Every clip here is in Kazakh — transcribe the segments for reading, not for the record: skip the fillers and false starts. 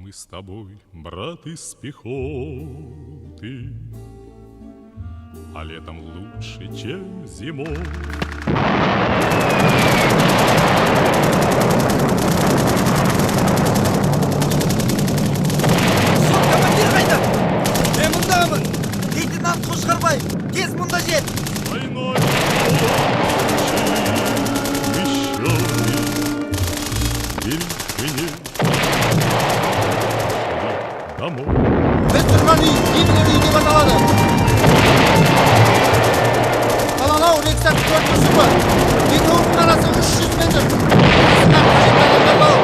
Мы с тобой, брат, из пехоты, а летом лучше, чем зимой. Командир қайда? Мен мұндамын. Лейтенант Қошқарбаев, тез мұнда жет. Войной еще или домой. Біз тұрған үй, Гитлер үйі деп аталады. Ал анау Рексак көрінісі бар. Екеуінің арасы 300 метр. Сынақ қажетті адамдар бар.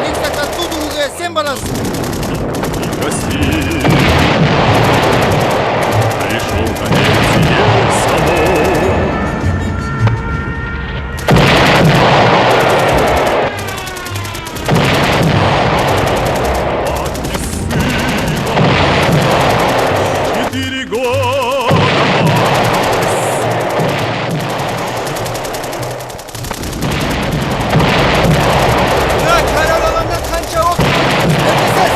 Рексакқа су тұруға сен барасың. Россия, пришел конец ей самой. Ya karar alandan kança oldu. Nefes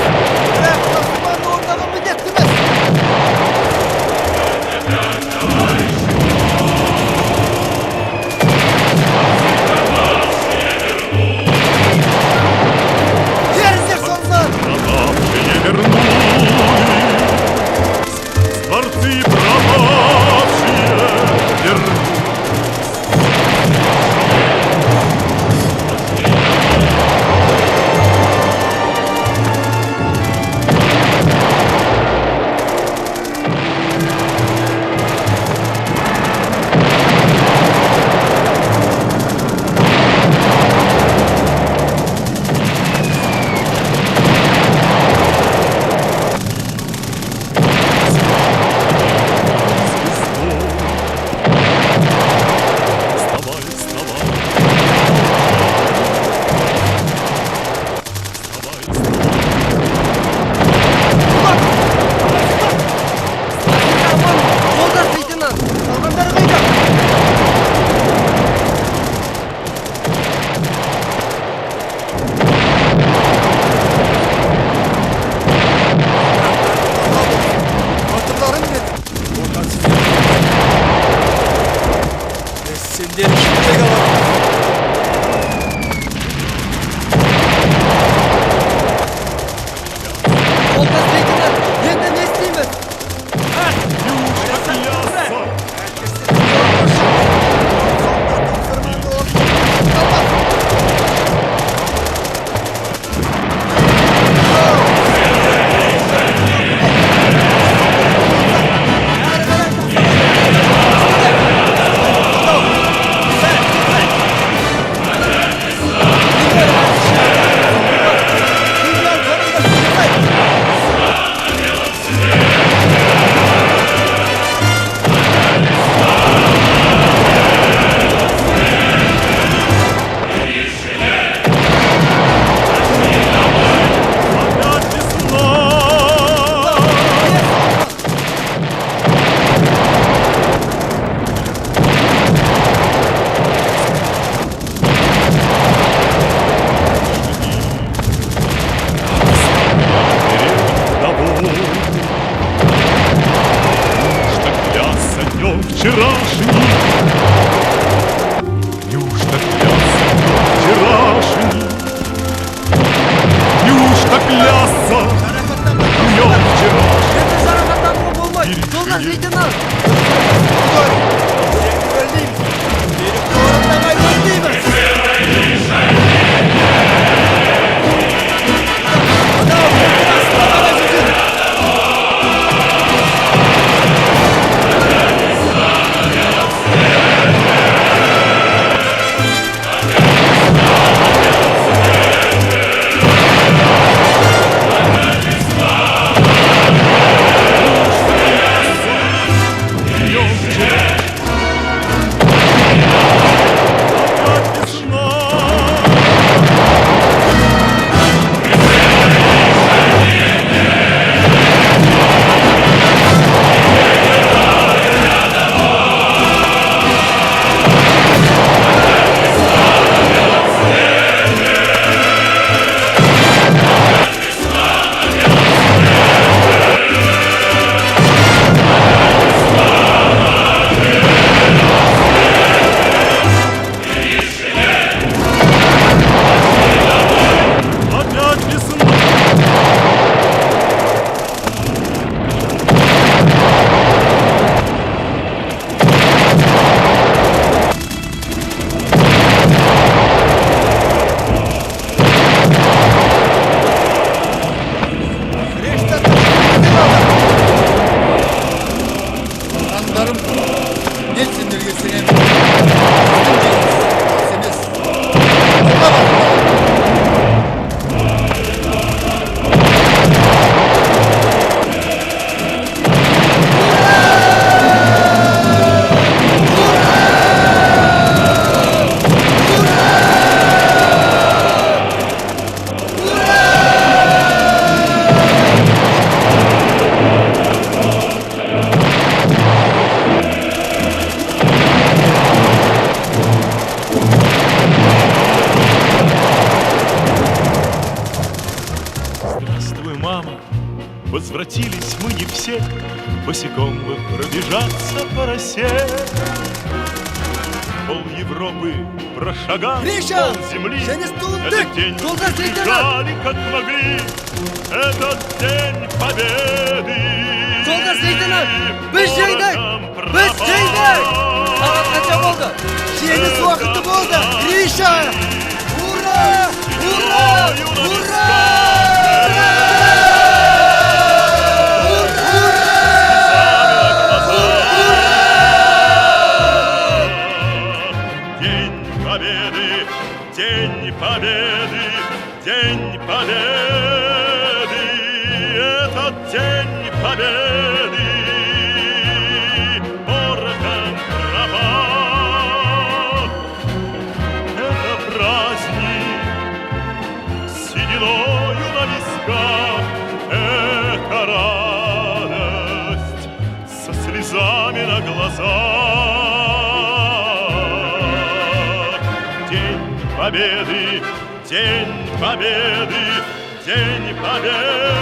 Возвратились мы не все, босиком бы пробежаться по росе. Пол Европы прошагал, Гриша! пол земли. Женестунды! Этот день Солдат лейтенант! бежали, как могли. Этот день победы. Солдат лейтенант! Biz Ворогам jengdik! пропал. Biz jengdik! Saat kaça oldu? Jeniz vakti bo'ldi! Grisha! Ura! Ura! Ura! День победы, день победы, день победы. Этот день победы ворогам пропал. Это праздник с сединою на висках. Это радость со слезами на глазах. День победы, день победы, день победы.